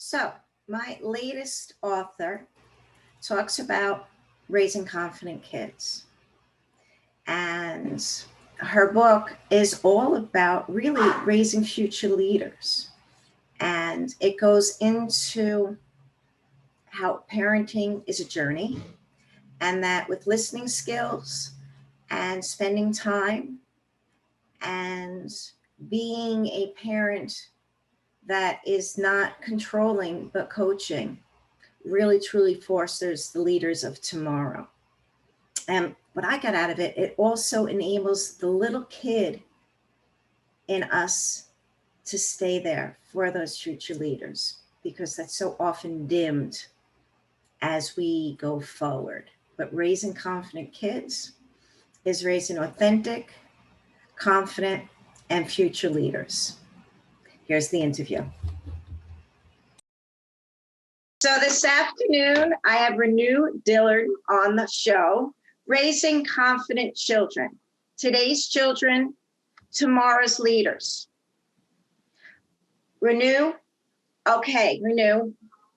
So, my latest author talks about raising confident kids. And her book is all about really raising future leaders. And it goes into how parenting is a journey, and that with listening skills and spending time and being a parent that is not controlling but coaching really truly fosters the leaders of tomorrow. And what I got out of it, it also enables the little kid in us to stay there for those future leaders, because that's so often dimmed as we go forward. But raising confident kids is raising authentic, confident, and future leaders. Here's the interview. So this afternoon, I have Rennu Dhillon on the show, Raising Confident Children. Today's children, tomorrow's leaders. Rennu,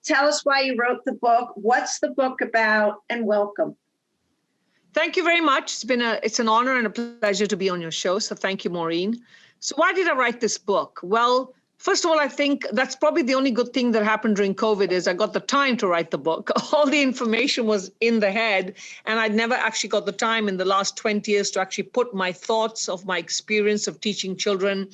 tell us why you wrote the book. What's the book about? And welcome. Thank you very much. It's an honor and a pleasure to be on your show. So thank you, Maureen. So why did I write this book? Well, first of all, I think that's probably the only good thing that happened during COVID is I got the time to write the book. All the information was in the head, and I'd never actually got the time in the last 20 years to actually put my thoughts of my experience of teaching children,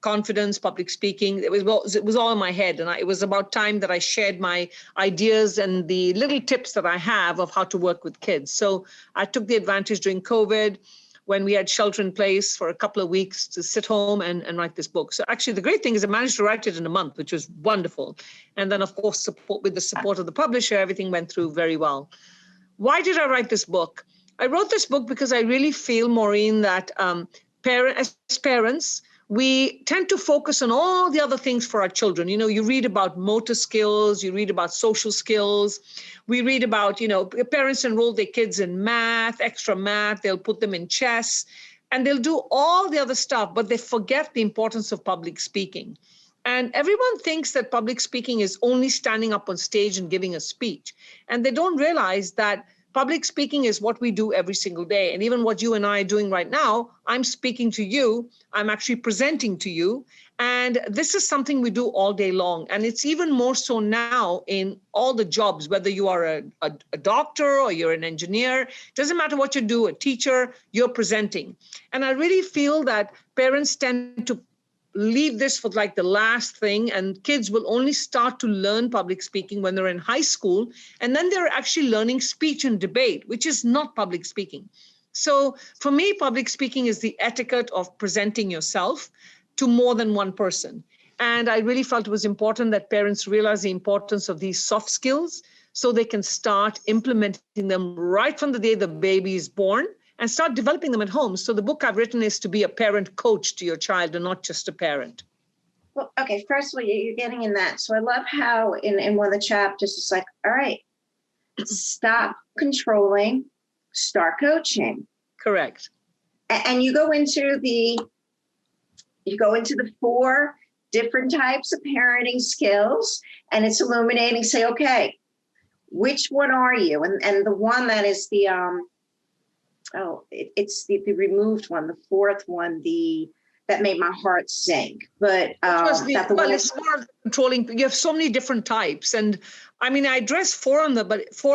confidence, public speaking. It was all in my head, and it was about time that I shared my ideas and the little tips that I have of how to work with kids. So I took the advantage during COVID when we had shelter in place for a couple of weeks to sit home and write this book. So actually, the great thing is I managed to write it in a month, which was wonderful. And then, of course, with the support of the publisher, everything went through very well. Why did I write this book? I wrote this book because I really feel, Maureen, that as parents, we tend to focus on all the other things for our children. You know, you read about motor skills, you read about social skills. We read about, parents enroll their kids in math, extra math, they'll put them in chess, and they'll do all the other stuff, but they forget the importance of public speaking. And everyone thinks that public speaking is only standing up on stage and giving a speech. And they don't realize that public speaking is what we do every single day. And even what you and I are doing right now, I'm speaking to you, I'm actually presenting to you. And this is something we do all day long. And it's even more so now in all the jobs, whether you are a doctor or you're an engineer, doesn't matter what you do, a teacher, you're presenting. And I really feel that parents tend to leave this for like the last thing, and kids will only start to learn public speaking when they're in high school, and then they're actually learning speech and debate, which is not public speaking. So for me, public speaking is the etiquette of presenting yourself to more than one person. And I really felt it was important that parents realize the importance of these soft skills so they can start implementing them right from the day the baby is born, and start developing them at home. So the book I've written is to be a parent coach to your child and not just a parent. Well, okay, first of all, you're getting in that. So I love how in one of the chapters, it's like, all right, stop controlling, start coaching. Correct. And you go into the 4 different types of parenting skills, and it's illuminating, say, okay, which one are you? And the one that is the, it's the removed one, the 4th one, that made my heart sink. But it's more controlling. You have so many different types, and I mean, I addressed 4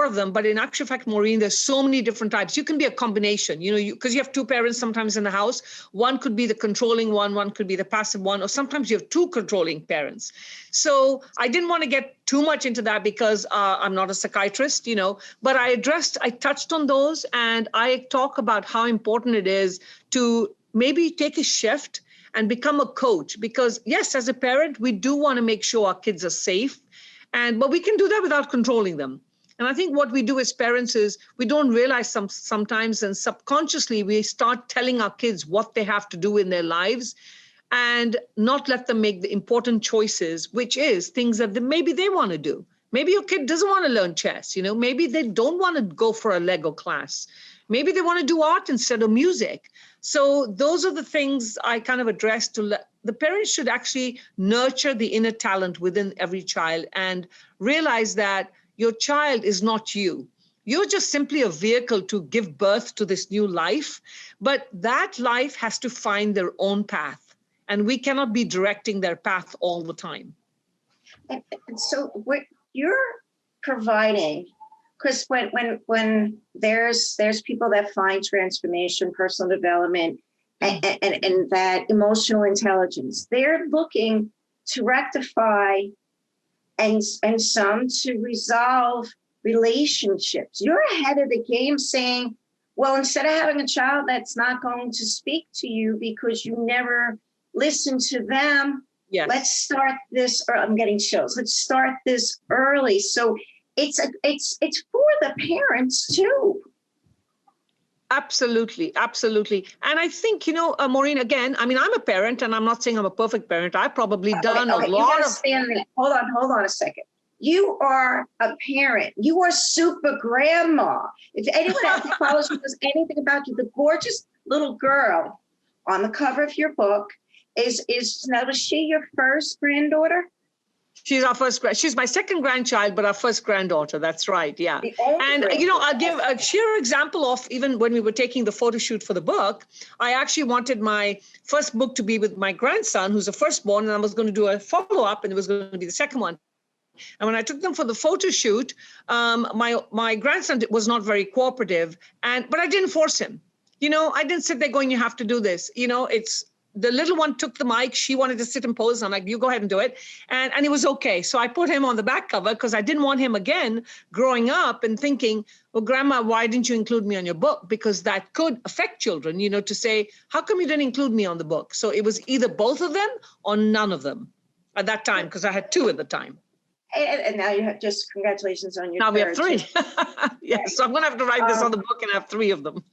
of them, but in actual fact, Maureen, there's so many different types. You can be a combination, because you have 2 parents sometimes in the house. One could be the controlling one could be the passive one, or sometimes you have 2 controlling parents. So I didn't want to get too much into that because I'm not a psychiatrist, but I touched on those, and I talk about how important it is to maybe take a shift and become a coach, because yes, as a parent, we do want to make sure our kids are safe, but we can do that without controlling them. And I think what we do as parents is we don't realize sometimes, and subconsciously we start telling our kids what they have to do in their lives and not let them make the important choices, which is things that maybe they want to do. Maybe your kid doesn't want to learn chess, maybe they don't want to go for a Lego class. Maybe they want to do art instead of music. So those are the things I kind of address the parents should actually nurture the inner talent within every child and realize that your child is not you. You're just simply a vehicle to give birth to this new life, but that life has to find their own path, and we cannot be directing their path all the time. And so what you're providing, because when there's people that find transformation, personal development, and that emotional intelligence, they're looking to rectify and some to resolve relationships. You're ahead of the game saying, well, instead of having a child that's not going to speak to you because you never listen to them, yes, let's start this, or I'm getting chills. Let's start this early. So it's for the parents too. Absolutely. Absolutely. And I think, Maureen, again, I mean, I'm a parent and I'm not saying I'm a perfect parent. I've probably done a lot of... Stand there. Hold on a second. You are a parent. You are super grandma. If anyone out there follows you, knows anything about you, the gorgeous little girl on the cover of your book was she your first granddaughter? She's my second grandchild, but our first granddaughter. That's right. Yeah. And, I'll give a sheer example of even when we were taking the photo shoot for the book, I actually wanted my first book to be with my grandson, who's a firstborn, and I was going to do a follow-up, and it was going to be the second one. And when I took them for the photo shoot, my grandson was not very cooperative, but I didn't force him. I didn't sit there going, you have to do this. The little one took the mic. She wanted to sit and pose. I'm like, you go ahead and do it. And it was okay. So I put him on the back cover because I didn't want him again growing up and thinking, well, Grandma, why didn't you include me on your book? Because that could affect children, to say, how come you didn't include me on the book? So it was either both of them or none of them at that time, because I had two at the time. And now you have just congratulations on your now third. We have three. Yes, so I'm going to have to write this on the book and have three of them.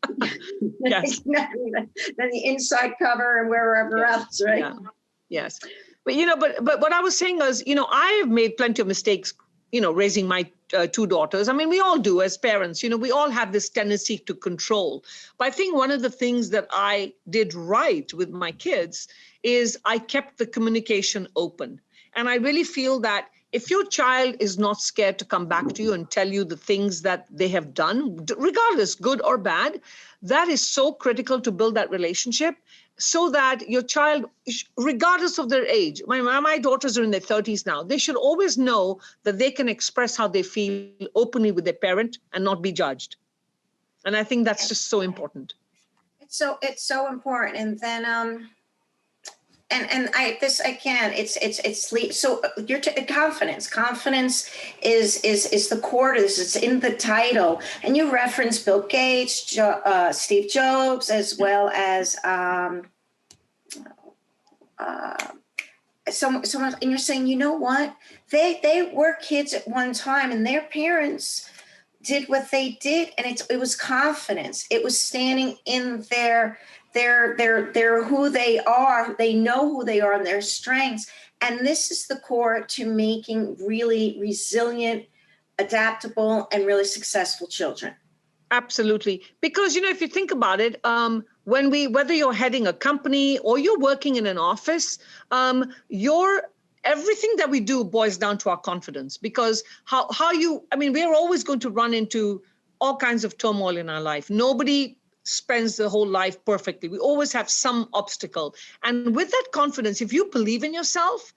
Yes. Then the inside cover and wherever else, right? Yeah. Yes. But, but what I was saying is, I have made plenty of mistakes, raising my two daughters. I mean, we all do as parents, we all have this tendency to control. But I think one of the things that I did right with my kids is I kept the communication open. And I really feel that if your child is not scared to come back to you and tell you the things that they have done, regardless, good or bad, that is so critical to build that relationship so that your child, regardless of their age, my daughters are in their 30s now, they should always know that they can express how they feel openly with their parent and not be judged. And I think that's just so important. It's so important. And then, so your confidence. Confidence is the core to this. It's in the title, and you reference Bill Gates, Steve Jobs, as well as someone. And you're saying, you know what? They were kids at one time, and their parents did what they did, and it was confidence. It was standing in they're who they are. They know who they are and their strengths. And this is the core to making really resilient, adaptable, and really successful children. Absolutely. Because, if you think about it, whether you're heading a company or you're working in an office, everything that we do boils down to our confidence, because we're always going to run into all kinds of turmoil in our life. Nobody spends the whole life perfectly. We always have some obstacle. And with that confidence, if you believe in yourself,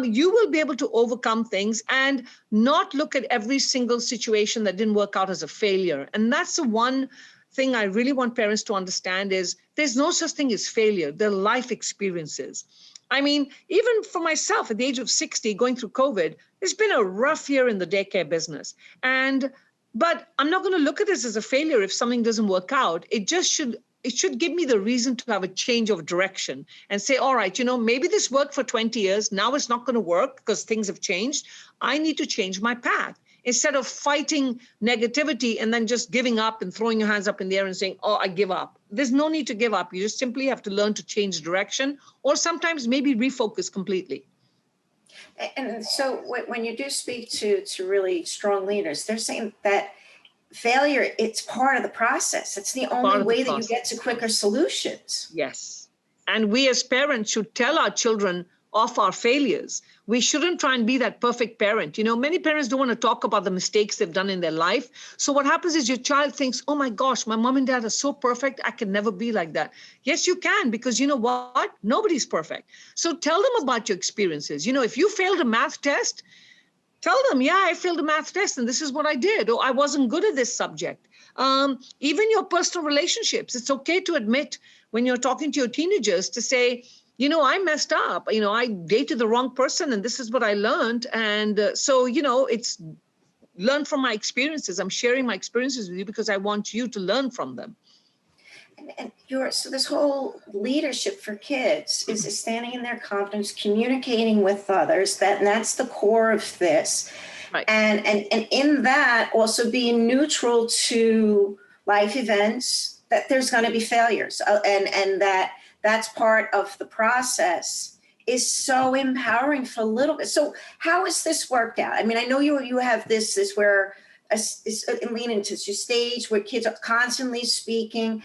you will be able to overcome things and not look at every single situation that didn't work out as a failure. And that's the one thing I really want parents to understand is there's no such thing as failure. They're life experiences. I mean, even for myself at the age of 60, going through COVID, it's been a rough year in the daycare business. But I'm not going to look at this as a failure if something doesn't work out. It should give me the reason to have a change of direction and say, all right, maybe this worked for 20 years. Now it's not going to work because things have changed. I need to change my path. Instead of fighting negativity and then just giving up and throwing your hands up in the air and saying, oh, I give up. There's no need to give up. You just simply have to learn to change direction or sometimes maybe refocus completely. And so when you do speak to really strong leaders, they're saying that failure, it's part of the process. It's the only Part of the way that you process. get to quicker solutions. Yes. And we as parents should tell our children of our failures. We shouldn't try and be that perfect parent. You know, many parents don't want to talk about the mistakes they've done in their life. So what happens is your child thinks, oh my gosh, my mom and dad are so perfect. I can never be like that. Yes, you can, because you know what? Nobody's perfect. So tell them about your experiences. You know, if you failed a math test, tell them, yeah, I failed a math test and this is what I did. Or I wasn't good at this subject. Even your personal relationships, it's okay to admit when you're talking to your teenagers to say, you know, I messed up. You know, I dated the wrong person and this is what I learned. And so, you know, it's learn from my experiences. I'm sharing my experiences with you because I want you to learn from them. And so this whole leadership for kids is standing in their confidence, communicating with others. That's the core of this. Right. And in that, also being neutral to life events, that there's going to be failures, and that's part of the process, is so empowering for little bit. So how has this worked out? I mean, I know you have this where lean into your stage where kids are constantly speaking.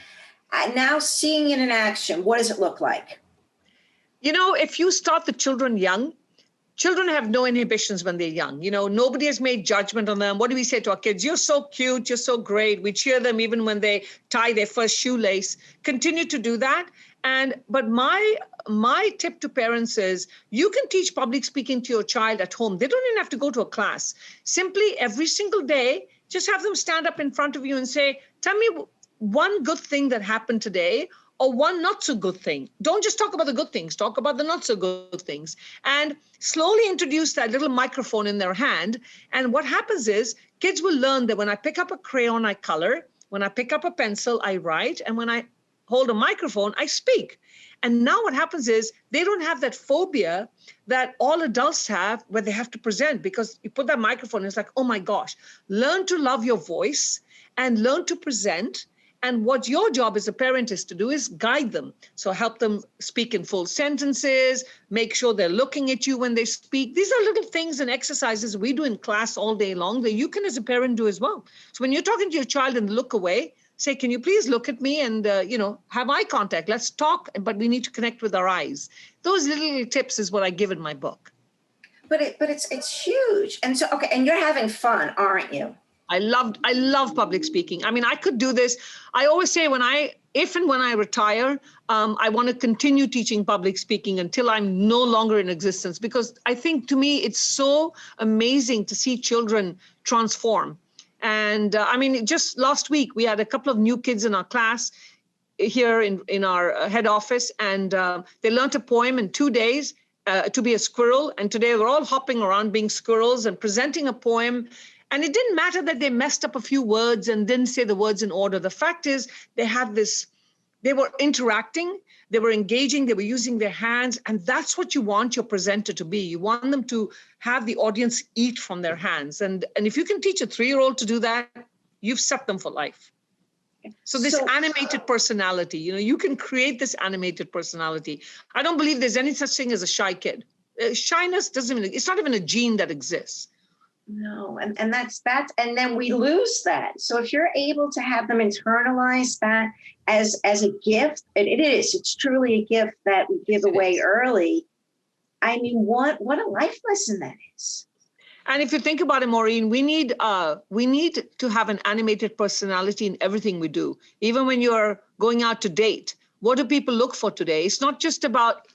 Now seeing it in action, what does it look like? You know, if you start the children young, children have no inhibitions when they're young. You know, nobody has made judgment on them. What do we say to our kids? You're so cute. You're so great. We cheer them even when they tie their first shoelace. Continue to do that. But my tip to parents is you can teach public speaking to your child at home. They don't even have to go to a class. Simply every single day, just have them stand up in front of you and say, tell me one good thing that happened today, or one not so good thing. Don't just talk about the good things, talk about the not so good things. And slowly introduce that little microphone in their hand. And what happens is kids will learn that when I pick up a crayon, I color. When I pick up a pencil, I write. And when I hold a microphone, I speak. And now what happens is they don't have that phobia that all adults have where they have to present, because you put that microphone, and it's like, oh my gosh, learn to love your voice and learn to present. And what your job as a parent is to do is guide them. So help them speak in full sentences, make sure they're looking at you when they speak. These are little things and exercises we do in class all day long that you can as a parent do as well. So when you're talking to your child and look away, say, can you please look at me and, have eye contact. Let's talk, but we need to connect with our eyes. Those little tips is what I give in my book. But it's huge. And so, okay, and you're having fun, aren't you? I love public speaking. I mean, I could do this. I always say if and when I retire, I want to continue teaching public speaking until I'm no longer in existence, because I think to me, it's so amazing to see children transform. And I mean, just last week, we had a couple of new kids in our class here in our head office, and they learned a poem in 2 days to be a squirrel. And today we're all hopping around being squirrels and presenting a poem. And it didn't matter that they messed up a few words and didn't say the words in order. The fact is they were interacting, they were engaging, they were using their hands. And that's what you want your presenter to be. You want them to have the audience eat from their hands. And if you can teach a 3-year-old to do that, you've set them for life. So this animated personality, you can create this animated personality. I don't believe there's any such thing as a shy kid. Shyness it's not even a gene that exists. No, and that's and then we lose that. So if you're able to have them internalize that as a gift, and it's truly a gift that we give away early. I mean, what a life lesson that is. And if you think about it, Maureen, we need to have an animated personality in everything we do. Even when you're going out to date, what do people look for today? It's not just about,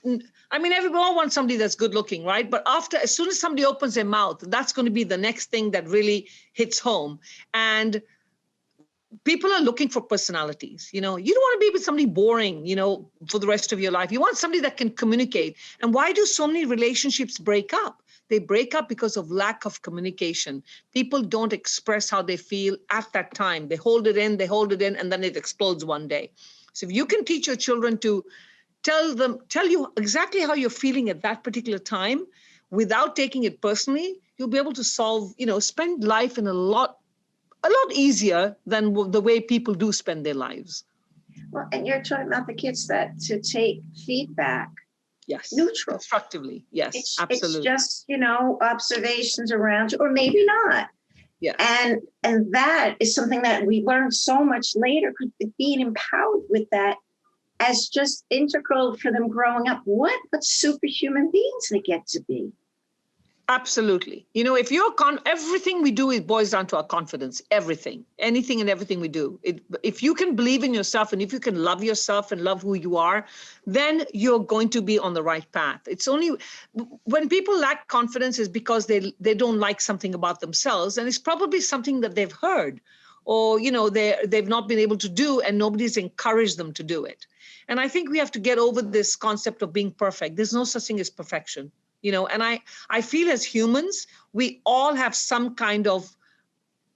everyone wants somebody that's good looking, right? But as soon as somebody opens their mouth, that's going to be the next thing that really hits home. And people are looking for personalities. You don't want to be with somebody boring, for the rest of your life. You want somebody that can communicate. And why do so many relationships break up? They break up because of lack of communication. People don't express how they feel at that time. They hold it in, and then it explodes one day. So if you can teach your children to tell you exactly how you're feeling at that particular time without taking it personally, you'll be able to spend life in a lot easier than the way people do spend their lives. Well, and you're talking about the kids that to take feedback. Yes. Neutral. Constructively. Yes, absolutely. It's just, observations around you, or maybe not. Yes. And that is something that we learned so much later, being empowered with that as just integral for them growing up. What superhuman beings they get to be. Absolutely. You know, if you're everything we do, it boils down to our confidence. Everything, anything and everything we do. If you can believe in yourself, and if you can love yourself and love who you are, then you're going to be on the right path. It's only when people lack confidence is because they don't like something about themselves, and it's probably something that they've heard, or you know, they've not been able to do, and nobody's encouraged them to do it. And I think we have to get over this concept of being perfect. There's no such thing as perfection. You know, and I feel as humans, we all have some kind of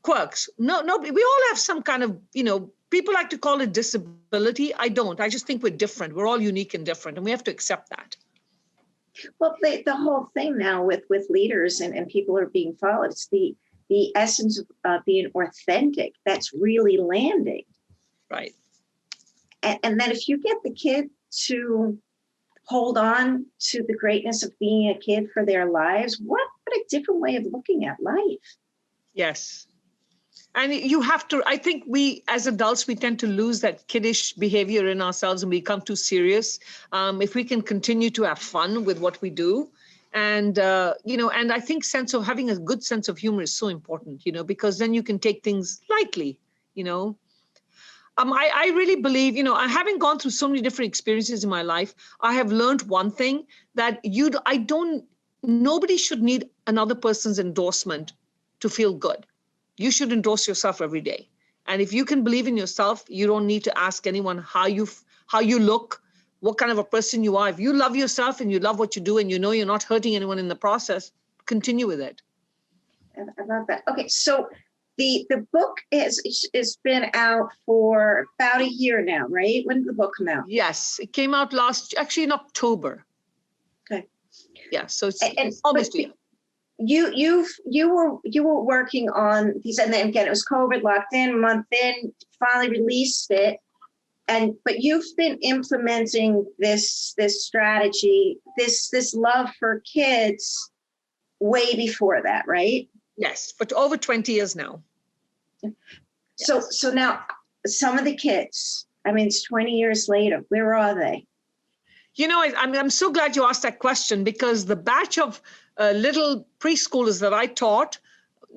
quirks. No, we all have some kind of, you know, people like to call it disability. I don't. I just think we're different. We're all unique and different, and we have to accept that. Well, the whole thing now with leaders and people are being followed, it's the essence of being authentic that's really landing. Right. And then if you get the kid to hold on to the greatness of being a kid for their lives, what a different way of looking at life. Yes. And you have to, I think we, as adults, we tend to lose that kiddish behavior in ourselves and become too serious. If we can continue to have fun with what we do. And, you know, and I think having a good sense of humor is so important, you know, because then you can take things lightly, you know. I really believe, you know, having gone through so many different experiences in my life, I have learned one thing, that nobody should need another person's endorsement to feel good. You should endorse yourself every day. And if you can believe in yourself, you don't need to ask anyone how you look, what kind of a person you are. If you love yourself and you love what you do and you know you're not hurting anyone in the process, continue with it. I love that. Okay, so the book has been out for about a year now, right? When did the book come out? Yes, it came out actually in October. Okay. Yeah, so it's almost a year. You were working on these, and then again it was COVID, locked in, month in, finally released it, but you've been implementing this strategy, this love for kids way before that, right? Yes, for over 20 years now. So now some of the kids, I mean, it's 20 years later, where are they? You know, I'm so glad you asked that question, because the batch of little preschoolers that I taught,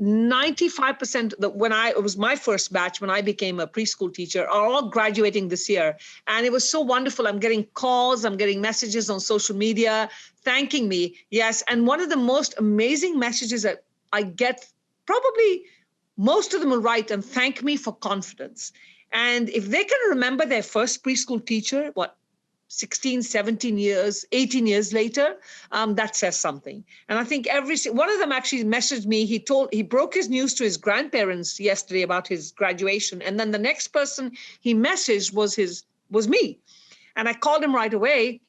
95% it was my first batch when I became a preschool teacher, are all graduating this year. And it was so wonderful. I'm getting calls, I'm getting messages on social media thanking me. Yes. And one of the most amazing messages that I get, probably most of them will write and thank me for confidence. And if they can remember their first preschool teacher, 16, 17 years, 18 years later, that says something. And I think one of them actually messaged me. He broke his news to his grandparents yesterday about his graduation. And then the next person he messaged was me. And I called him right away.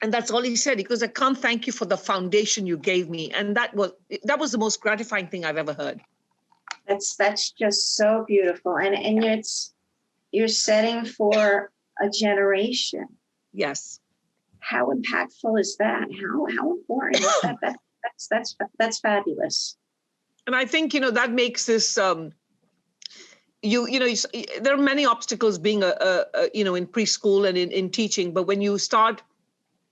And that's all he said. He goes, I can't thank you for the foundation you gave me. And that was the most gratifying thing I've ever heard. That's just so beautiful. And you're setting for a generation. Yes. How impactful is that? How important is that? That's fabulous. And I think, you know, that makes this, there are many obstacles being in preschool and in teaching, but when you start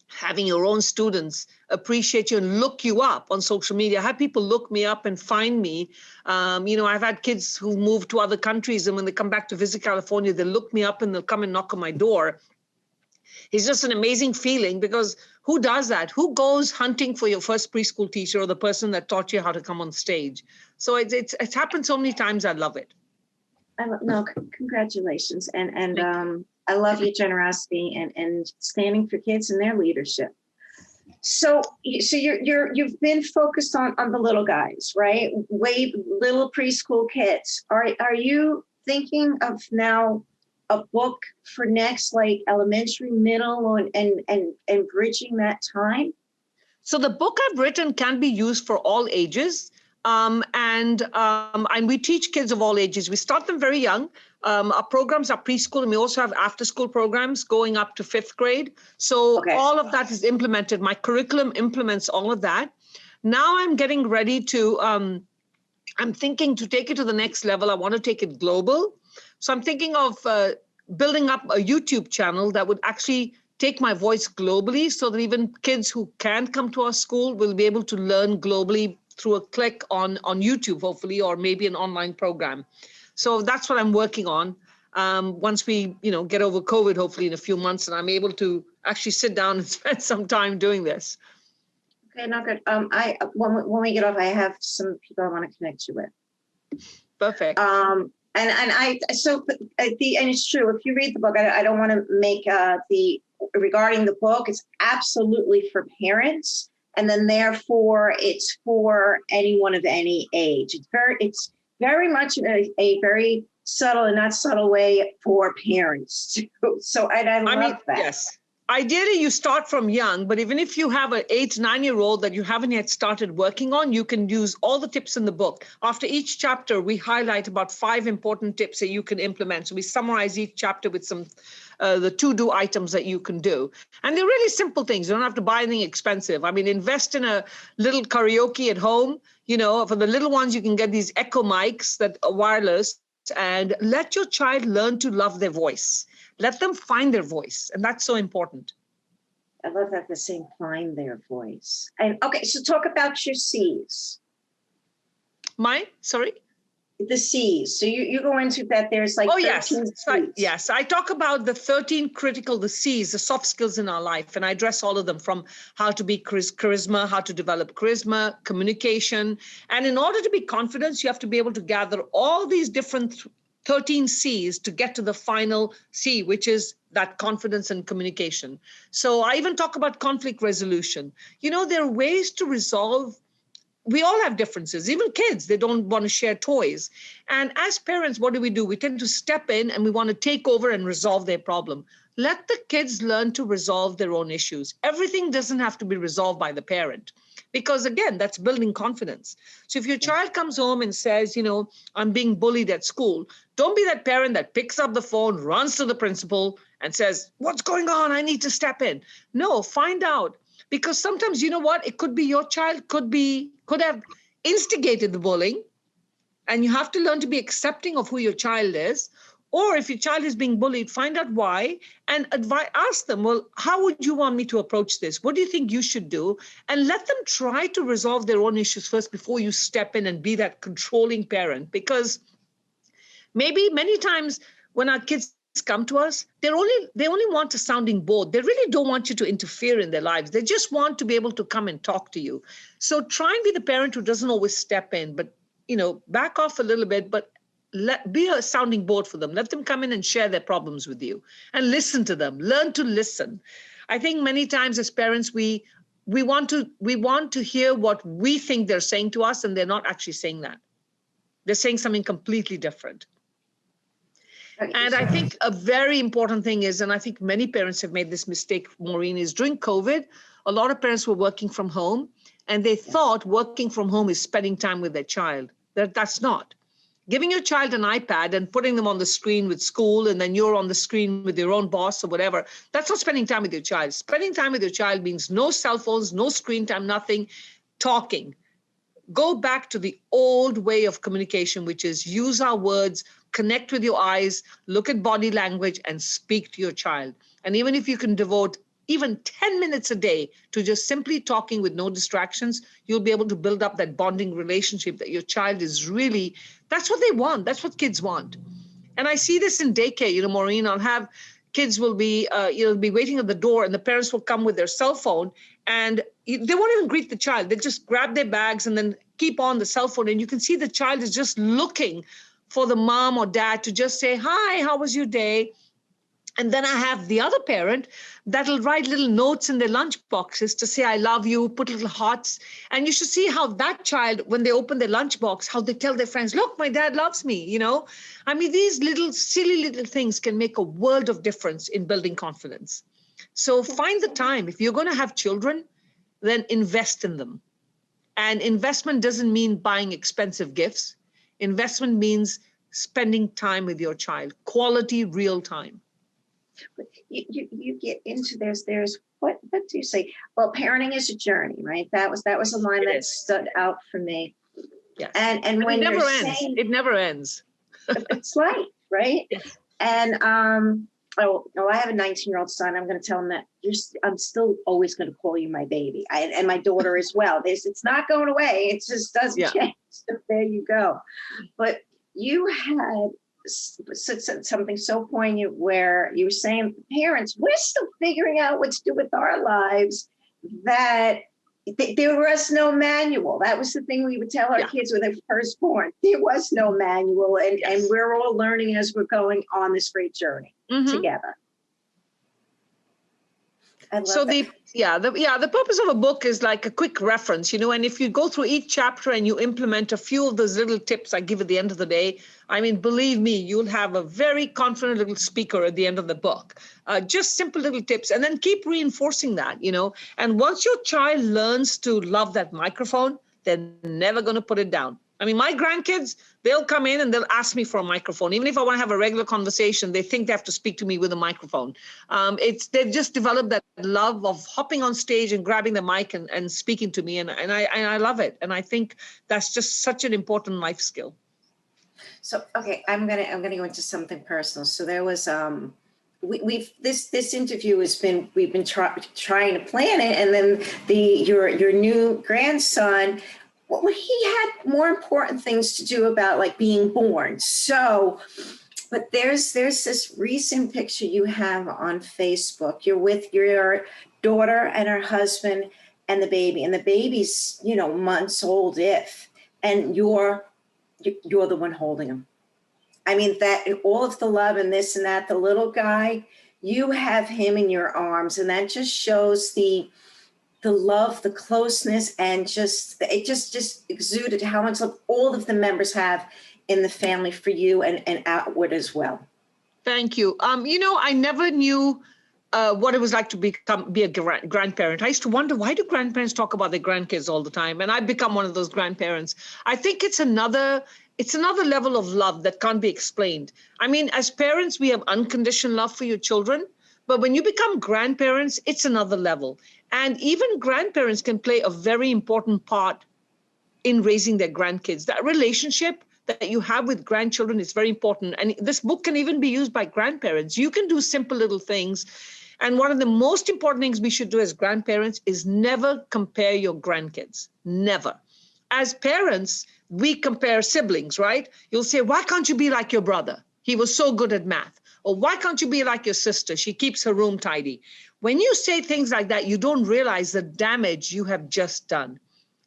having your own students appreciate you and look you up on social media, have people look me up and find me. I've had kids who moved to other countries, and when they come back to visit California, they look me up and they'll come and knock on my door. It's just an amazing feeling, because who does that? Who goes hunting for your first preschool teacher or the person that taught you how to come on stage? So it's happened so many times. I love it. Congratulations. And I love your generosity and standing for kids and their leadership. So you've been focused on the little guys, right? Little preschool kids. Are you thinking of now a book for next, like elementary, middle, and bridging that time? So the book I've written can be used for all ages. And we teach kids of all ages. We start them very young. Our programs are preschool, and we also have after-school programs going up to 5th grade. So all of that is implemented. My curriculum implements all of that. Now I'm getting ready to I'm thinking to take it to the next level. I want to take it global. So I'm thinking of building up a YouTube channel that would actually take my voice globally so that even kids who can't come to our school will be able to learn globally through a click on YouTube, hopefully, or maybe an online program. So that's what I'm working on. Once we, get over COVID, hopefully in a few months, and I'm able to actually sit down and spend some time doing this. Okay, no, good. When we get off, I have some people I want to connect you with. Perfect. And it's true. If you read the book, I don't want to make regarding the book. It's absolutely for parents, and then therefore it's for anyone of any age. It's very much a very subtle and not subtle way for parents too. So I love that. Yes. Ideally, you start from young, but even if you have an 8, 9-year-old that you haven't yet started working on, you can use all the tips in the book. After each chapter, we highlight about 5 important tips that you can implement. So we summarize each chapter with some the to-do items that you can do. And they're really simple things. You don't have to buy anything expensive. I mean, invest in a little karaoke at home. For the little ones, you can get these Echo mics that are wireless, and let your child learn to love their voice. Let them find their voice. And that's so important. I love that they're saying find their voice. And okay, so talk about your C's. Sorry? The C's. So you go into that. There's like 13 C's. Yes. I talk about the 13 critical, the C's, the soft skills in our life. And I address all of them, from how to be charisma, how to develop charisma, communication. And in order to be confident, you have to be able to gather all these different 13 C's to get to the final C, which is that confidence and communication. So I even talk about conflict resolution. There are ways to resolve. We all have differences, even kids, they don't want to share toys. And as parents, what do? We tend to step in and we want to take over and resolve their problem. Let the kids learn to resolve their own issues. Everything doesn't have to be resolved by the parent, because again, that's building confidence. So if your child comes home and says, I'm being bullied at school, don't be that parent that picks up the phone, runs to the principal and says, what's going on? I need to step in. No, find out. Because sometimes, it could be your child could have instigated the bullying, and you have to learn to be accepting of who your child is. Or if your child is being bullied, find out why and ask them, well, how would you want me to approach this? What do you think you should do? And let them try to resolve their own issues first before you step in and be that controlling parent. Because maybe many times when our kids come to us, they only want a sounding board. They really don't want you to interfere in their lives. They just want to be able to come and talk to you. So try and be the parent who doesn't always step in, but back off a little bit, but be a sounding board for them. Let them come in and share their problems with you and listen to them. Learn to listen. I think many times as parents, we want to hear what we think they're saying to us, and they're not actually saying that. They're saying something completely different. And I think a very important thing is, and I think many parents have made this mistake, Maureen, is during COVID, a lot of parents were working from home, and they thought working from home is spending time with their child. That's not. Giving your child an iPad and putting them on the screen with school, and then you're on the screen with your own boss or whatever, that's not spending time with your child. Spending time with your child means no cell phones, no screen time, nothing, talking. Go back to the old way of communication, which is use our words, connect with your eyes, look at body language, and speak to your child. And even if you can devote even 10 minutes a day to just simply talking with no distractions, you'll be able to build up that bonding relationship that your child is really, that's what they want. That's what kids want. And I see this in daycare, Maureen, I'll have kids will be, be waiting at the door, and the parents will come with their cell phone, and they won't even greet the child. They just grab their bags and then keep on the cell phone. And you can see the child is just looking for the mom or dad to just say, hi, how was your day? And then I have the other parent that'll write little notes in their lunch boxes to say, I love you, put little hearts. And you should see how that child, when they open their lunch box, how they tell their friends, look, my dad loves me, I mean, these little silly little things can make a world of difference in building confidence. So find the time. If you're going to have children, then invest in them. And investment doesn't mean buying expensive gifts. Investment means spending time with your child, quality, real time. You get into there's what do you say? Well, parenting is a journey, right? That was a line that stood out for me. Yes. And it when you're never ends. saying It never ends. it's life, right? Yes. And I have a 19-year-old son. I'm going to tell him that I'm still always going to call you my baby, and my daughter as well. It's not going away. It just doesn't Yeah. change. So there you go. But you had something so poignant where you were saying, parents, we're still figuring out what to do with our lives, that there was no manual. That was the thing we would tell our kids when they were first born. There was no manual, and we're all learning as we're going on this great journey together. I love that. The purpose of a book is like a quick reference, and if you go through each chapter and you implement a few of those little tips I give at the end of the day, I mean, believe me, you'll have a very confident little speaker at the end of the book. Just simple little tips, and then keep reinforcing that, and once your child learns to love that microphone, they're never going to put it down. I mean, my grandkids, they'll come in and they'll ask me for a microphone. Even if I want to have a regular conversation, they think they have to speak to me with a microphone. They've just developed that love of hopping on stage and grabbing the mic and speaking to me. And I love it. And I think that's just such an important life skill. So, okay, I'm gonna go into something personal. So there was this interview we've been trying to plan it, and then your new grandson, well, he had more important things to do about like being born. So, but there's this recent picture you have on Facebook. You're with your daughter and her husband and the baby, and the baby's months old, and you're the one holding him. I mean, that and all of the love and this and that, the little guy, you have him in your arms, and that just shows the love, the closeness, and it just exuded how much love all of the members have in the family for you and outward as well. Thank you. I never knew what it was like to be a grandparent. I used to wonder, why do grandparents talk about their grandkids all the time? And I've become one of those grandparents. I think it's another level of love that can't be explained. I mean, as parents, we have unconditional love for your children, but when you become grandparents, it's another level. And even grandparents can play a very important part in raising their grandkids. That relationship that you have with grandchildren is very important. And this book can even be used by grandparents. You can do simple little things. And one of the most important things we should do as grandparents is never compare your grandkids. Never. As parents, we compare siblings, right? You'll say, why can't you be like your brother? He was so good at math. Or why can't you be like your sister? She keeps her room tidy. When you say things like that, you don't realize the damage you have just done.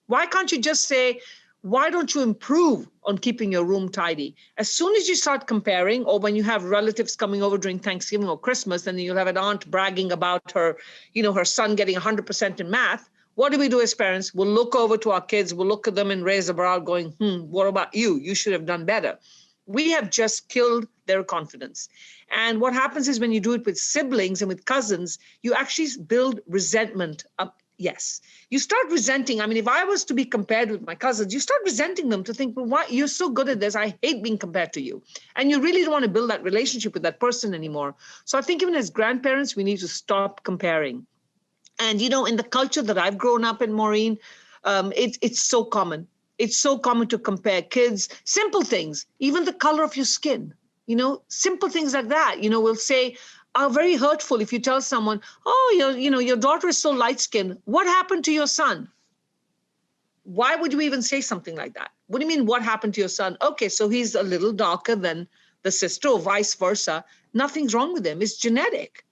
Why can't you just say, why don't you improve on keeping your room tidy? As soon as you start comparing, or when you have relatives coming over during Thanksgiving or Christmas, then you'll have an aunt bragging about her son getting 100% in math. What do we do as parents? We'll look over to our kids, we'll look at them and raise a brow going, what about you? You should have done better. We have just killed their confidence. And what happens is when you do it with siblings and with cousins, you actually build resentment up. Yes. You start resenting. I mean, if I was to be compared with my cousins, you start resenting them to think, well, why you're so good at this? I hate being compared to you. And you really don't want to build that relationship with that person anymore. So I think even as grandparents, we need to stop comparing. And, in the culture that I've grown up in, Maureen, it's so common. It's so common to compare kids, simple things, even the color of your skin, simple things like that, we'll say, are very hurtful if you tell someone, oh, your daughter is so light-skinned. What happened to your son? Why would you even say something like that? What do you mean, what happened to your son? Okay, so he's a little darker than the sister or vice versa. Nothing's wrong with him. It's genetic.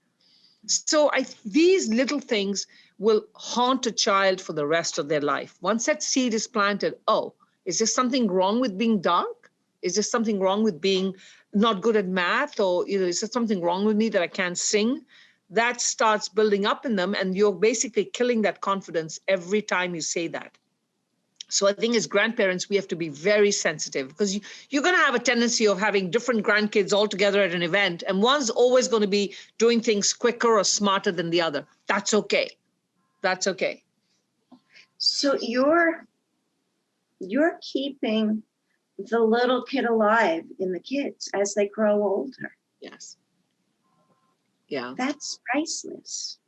So these little things will haunt a child for the rest of their life. Once that seed is planted, is there something wrong with being dark? Is there something wrong with being not good at math? Or is there something wrong with me that I can't sing? That starts building up in them, and you're basically killing that confidence every time you say that. So I think as grandparents, we have to be very sensitive, because you're going to have a tendency of having different grandkids all together at an event, and one's always going to be doing things quicker or smarter than the other. That's okay. That's okay. So you're keeping the little kid alive in the kids as they grow older. Yes. Yeah. That's priceless.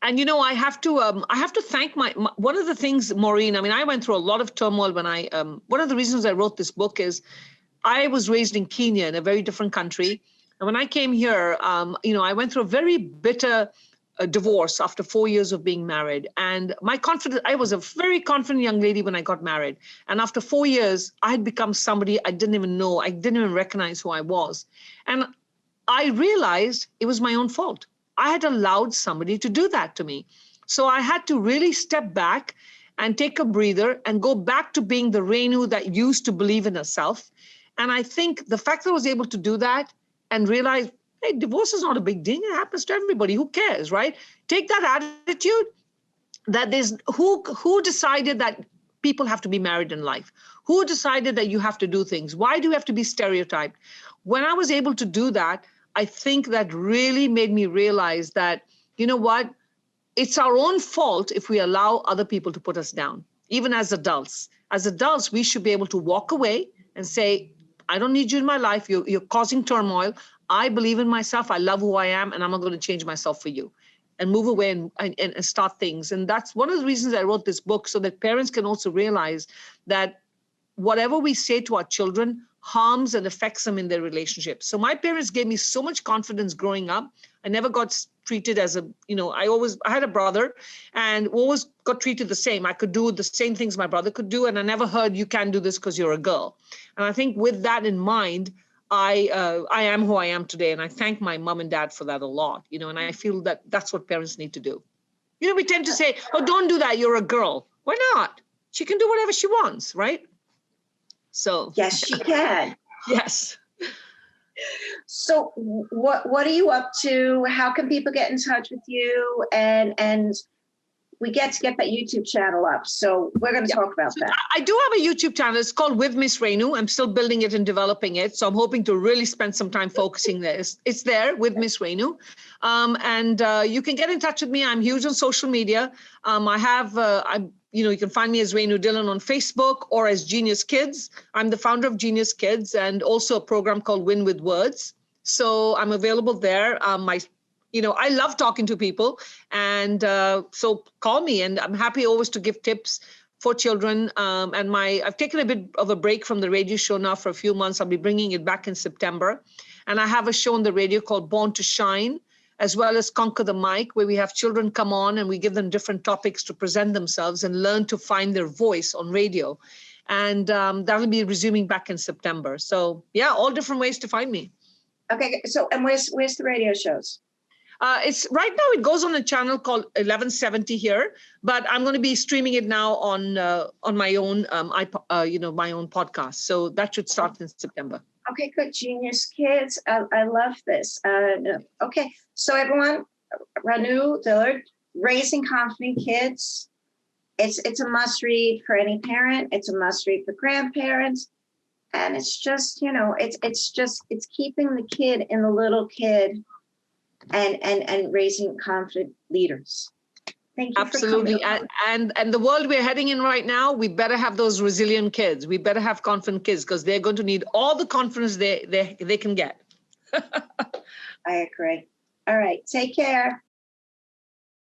And I have to thank my one of the things, Maureen. I mean, I went through a lot of turmoil when one of the reasons I wrote this book is I was raised in Kenya, in a very different country, and when I came here, I went through a very bitter divorce after 4 years of being married. And I was a very confident young lady when I got married, and after 4 years, I had become somebody I didn't even know, I didn't even recognize who I was, and I realized it was my own fault. I had allowed somebody to do that to me. So I had to really step back and take a breather and go back to being the Rennu that used to believe in herself. And I think the fact that I was able to do that and realize, hey, divorce is not a big deal. It happens to everybody. Who cares, right? Take that attitude that there's who decided that people have to be married in life? Who decided that you have to do things? Why do you have to be stereotyped? When I was able to do that, I think that really made me realize that, you know what, it's our own fault if we allow other people to put us down, even as adults. As adults, we should be able to walk away and say, I don't need you in my life. You're causing turmoil. I believe in myself. I love who I am, and I'm not going to change myself for you. And move away and start things. And that's one of the reasons I wrote this book, so that parents can also realize that whatever we say to our children harms and affects them in their relationships. So my parents gave me so much confidence growing up. I never got treated as I had a brother and always got treated the same. I could do the same things my brother could do. And I never heard you can't do this because you're a girl. And I think with that in mind, I am who I am today. And I thank my mom and dad for that a lot, and I feel that that's what parents need to do. We tend to say, oh, don't do that. You're a girl. Why not? She can do whatever she wants, right? So yes, she can. Yes. So what are you up to? How can people get in touch with you? And we get that YouTube channel up. So we're going to talk about that. I do have a YouTube channel. It's called With Miss Rennu. I'm still building it and developing it. So I'm hoping to really spend some time focusing there. It's there, With Miss Rennu. And you can get in touch with me. I'm huge on social media. You can find me as Rennu Dhillon on Facebook or as Genius Kids. I'm the founder of Genius Kids and also a program called Win with Words. So I'm available there. I love talking to people. And so call me, and I'm happy always to give tips for children. I've taken a bit of a break from the radio show now for a few months. I'll be bringing it back in September. And I have a show on the radio called Born to Shine, as well as Conquer the Mic, where we have children come on and we give them different topics to present themselves and learn to find their voice on radio. And that'll be resuming back in September. So yeah, all different ways to find me. Okay. So, and where's the radio shows? It's right now it goes on a channel called 1170 here, but I'm going to be streaming it now on my own my own podcast. So that should start in September. Okay, good. Genius Kids. I love this. Okay, so everyone, Rennu Dhillon, Raising Confident Kids. It's a must read for any parent. It's a must read for grandparents, and it's just it's keeping the kid in the little kid, and raising confident leaders. Thank you. Absolutely. And the world we're heading in right now, we better have those resilient kids. We better have confident kids, because they're going to need all the confidence they can get. I agree. All right. Take care.